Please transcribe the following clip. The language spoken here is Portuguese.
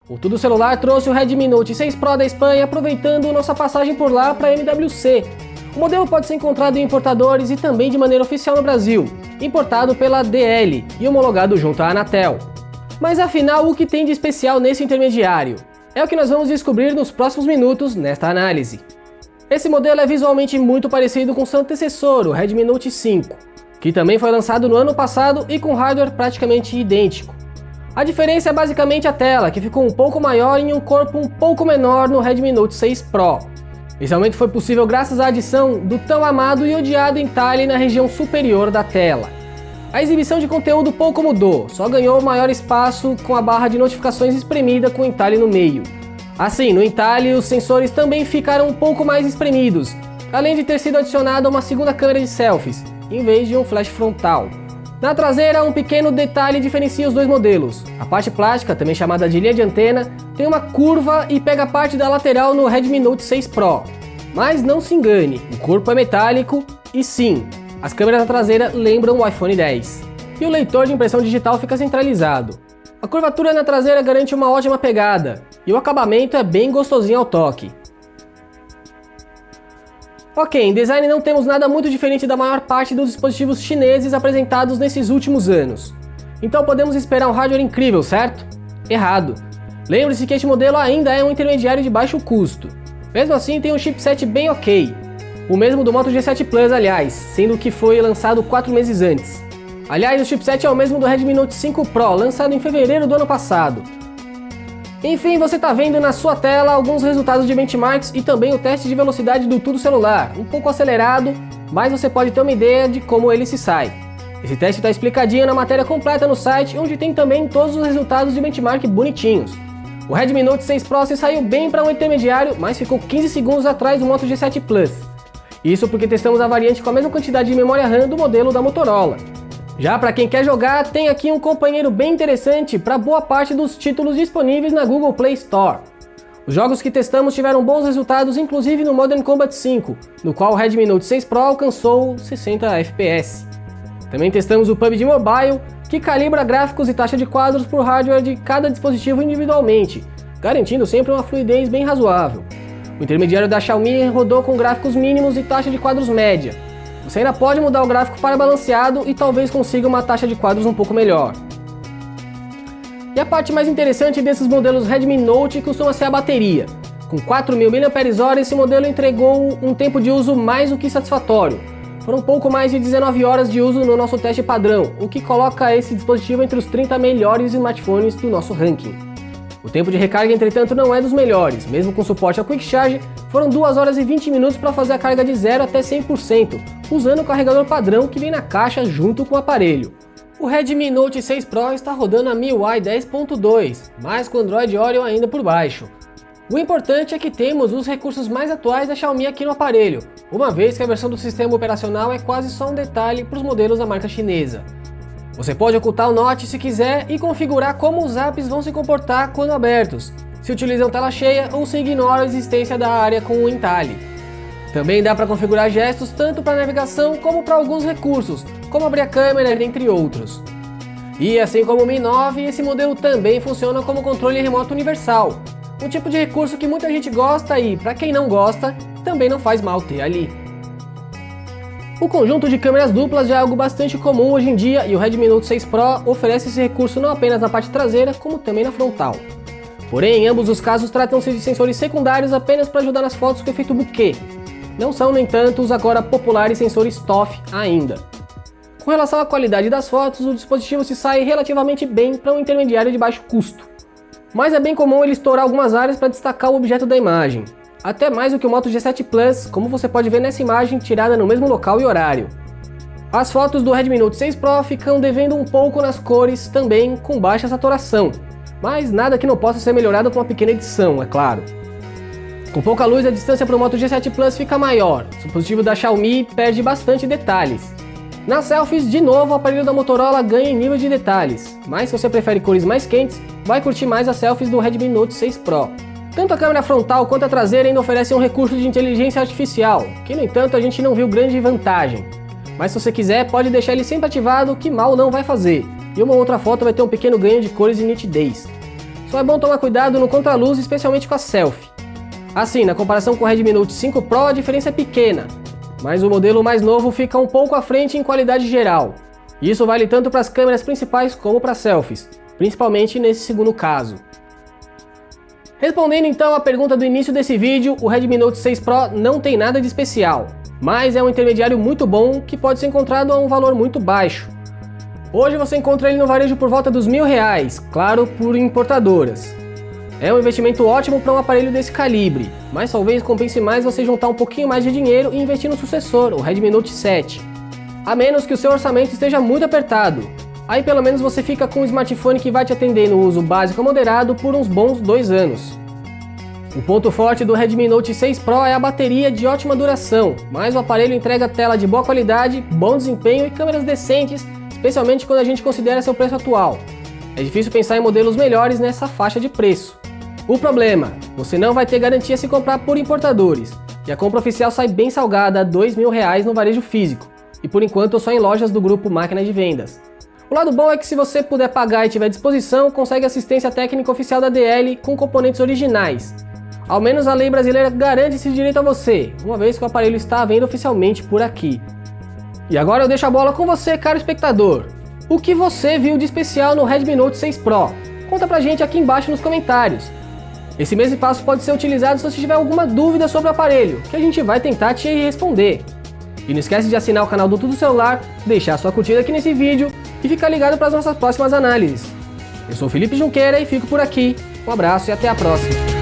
O Tudo Celular trouxe o Redmi Note 6 Pro da Espanha, aproveitando nossa passagem por lá para a MWC. O modelo pode ser encontrado em importadores e também de maneira oficial no Brasil, importado pela DL e homologado junto à Anatel. Mas afinal, o que tem de especial nesse intermediário? É o que nós vamos descobrir nos próximos minutos nesta análise. Esse modelo é visualmente muito parecido com seu antecessor, o Redmi Note 5, que também foi lançado no ano passado e com hardware praticamente idêntico. A diferença é basicamente a tela, que ficou um pouco maior e um corpo um pouco menor no Redmi Note 6 Pro. Esse aumento foi possível graças à adição do tão amado e odiado entalhe na região superior da tela. A exibição de conteúdo pouco mudou, só ganhou maior espaço com a barra de notificações espremida com o entalhe no meio. Assim, no entalhe, os sensores também ficaram um pouco mais espremidos, além de ter sido adicionada uma segunda câmera de selfies, em vez de um flash frontal. Na traseira, um pequeno detalhe diferencia os dois modelos. A parte plástica, também chamada de linha de antena, tem uma curva e pega parte da lateral no Redmi Note 6 Pro. Mas não se engane, o corpo é metálico e sim, as câmeras da traseira lembram o iPhone X. E o leitor de impressão digital fica centralizado. A curvatura na traseira garante uma ótima pegada, e o acabamento é bem gostosinho ao toque. Ok, em design não temos nada muito diferente da maior parte dos dispositivos chineses apresentados nesses últimos anos. Então podemos esperar um hardware incrível, certo? Errado. Lembre-se que este modelo ainda é um intermediário de baixo custo. Mesmo assim tem um chipset bem ok. O mesmo do Moto G7 Plus, aliás, sendo que foi lançado 4 meses antes. Aliás, o chipset é o mesmo do Redmi Note 5 Pro, lançado em fevereiro do ano passado. Enfim, você está vendo na sua tela alguns resultados de benchmarks e também o teste de velocidade do Tudo Celular, um pouco acelerado, mas você pode ter uma ideia de como ele se sai. Esse teste está explicadinho na matéria completa no site, onde tem também todos os resultados de benchmark bonitinhos. O Redmi Note 6 Pro se saiu bem para um intermediário, mas ficou 15 segundos atrás do Moto G7 Plus. Isso porque testamos a variante com a mesma quantidade de memória RAM do modelo da Motorola. Já para quem quer jogar, tem aqui um companheiro bem interessante para boa parte dos títulos disponíveis na Google Play Store. Os jogos que testamos tiveram bons resultados, inclusive no Modern Combat 5, no qual o Redmi Note 6 Pro alcançou 60 FPS. Também testamos o PUBG Mobile, que calibra gráficos e taxa de quadros por hardware de cada dispositivo individualmente, garantindo sempre uma fluidez bem razoável. O intermediário da Xiaomi rodou com gráficos mínimos e taxa de quadros média. Você ainda pode mudar o gráfico para balanceado e talvez consiga uma taxa de quadros um pouco melhor. E a parte mais interessante desses modelos Redmi Note costuma ser a bateria. Com 4.000 mAh, esse modelo entregou um tempo de uso mais do que satisfatório. Foram pouco mais de 19 horas de uso no nosso teste padrão, o que coloca esse dispositivo entre os 30 melhores smartphones do nosso ranking. O tempo de recarga, entretanto, não é dos melhores. Mesmo com suporte ao Quick Charge, foram 2 horas e 20 minutos para fazer a carga de 0 até 100%, usando o carregador padrão que vem na caixa junto com o aparelho. O Redmi Note 6 Pro está rodando a MIUI 10.2, mas com Android Oreo ainda por baixo. O importante é que temos os recursos mais atuais da Xiaomi aqui no aparelho, uma vez que a versão do sistema operacional é quase só um detalhe para os modelos da marca chinesa. Você pode ocultar o Note se quiser e configurar como os apps vão se comportar quando abertos, se utilizam tela cheia ou se ignora a existência da área com o entalhe. Também dá para configurar gestos tanto para navegação como para alguns recursos, como abrir a câmera, entre outros. E assim como o Mi 9, esse modelo também funciona como controle remoto universal, um tipo de recurso que muita gente gosta e, para quem não gosta, também não faz mal ter ali. O conjunto de câmeras duplas já é algo bastante comum hoje em dia e o Redmi Note 6 Pro oferece esse recurso não apenas na parte traseira, como também na frontal. Porém, em ambos os casos tratam-se de sensores secundários apenas para ajudar nas fotos com efeito bokeh. Não são, no entanto, os agora populares sensores TOF ainda. Com relação à qualidade das fotos, o dispositivo se sai relativamente bem para um intermediário de baixo custo. Mas é bem comum ele estourar algumas áreas para destacar o objeto da imagem. Até mais do que o Moto G7 Plus, como você pode ver nessa imagem tirada no mesmo local e horário. As fotos do Redmi Note 6 Pro ficam devendo um pouco nas cores, também com baixa saturação, mas nada que não possa ser melhorado com uma pequena edição, é claro. Com pouca luz, a distância para o Moto G7 Plus fica maior, o dispositivo da Xiaomi perde bastante detalhes. Nas selfies, de novo, o aparelho da Motorola ganha em nível de detalhes, mas se você prefere cores mais quentes, vai curtir mais as selfies do Redmi Note 6 Pro. Tanto a câmera frontal quanto a traseira ainda oferecem um recurso de inteligência artificial, que no entanto a gente não viu grande vantagem. Mas se você quiser, pode deixar ele sempre ativado, que mal não vai fazer, e uma outra foto vai ter um pequeno ganho de cores e nitidez. Só é bom tomar cuidado no contraluz, especialmente com a selfie. Assim, na comparação com o Redmi Note 5 Pro, a diferença é pequena, mas o modelo mais novo fica um pouco à frente em qualidade geral. E isso vale tanto para as câmeras principais como para selfies, principalmente nesse segundo caso. Respondendo então à pergunta do início desse vídeo, o Redmi Note 6 Pro não tem nada de especial, mas é um intermediário muito bom que pode ser encontrado a um valor muito baixo. Hoje você encontra ele no varejo por volta dos R$1.000, claro, por importadoras. É um investimento ótimo para um aparelho desse calibre, mas talvez compense mais você juntar um pouquinho mais de dinheiro e investir no sucessor, o Redmi Note 7. A menos que o seu orçamento esteja muito apertado. Aí pelo menos você fica com um smartphone que vai te atender no uso básico a moderado por uns bons 2 anos. O ponto forte do Redmi Note 6 Pro é a bateria de ótima duração, mas o aparelho entrega tela de boa qualidade, bom desempenho e câmeras decentes, especialmente quando a gente considera seu preço atual. É difícil pensar em modelos melhores nessa faixa de preço. O problema, você não vai ter garantia se comprar por importadores, e a compra oficial sai bem salgada a R$2.000 no varejo físico, e por enquanto só em lojas do grupo Máquina de Vendas. O lado bom é que se você puder pagar e tiver disposição, consegue assistência técnica oficial da DL com componentes originais. Ao menos a lei brasileira garante esse direito a você, uma vez que o aparelho está à venda oficialmente por aqui. E agora eu deixo a bola com você, caro espectador. O que você viu de especial no Redmi Note 6 Pro? Conta pra gente aqui embaixo nos comentários. Esse mesmo passo pode ser utilizado se você tiver alguma dúvida sobre o aparelho, que a gente vai tentar te responder. E não esquece de assinar o canal do Tudo Celular, deixar sua curtida aqui nesse vídeo e ficar ligado para as nossas próximas análises. Eu sou o Felipe Junqueira e fico por aqui. Um abraço e até a próxima.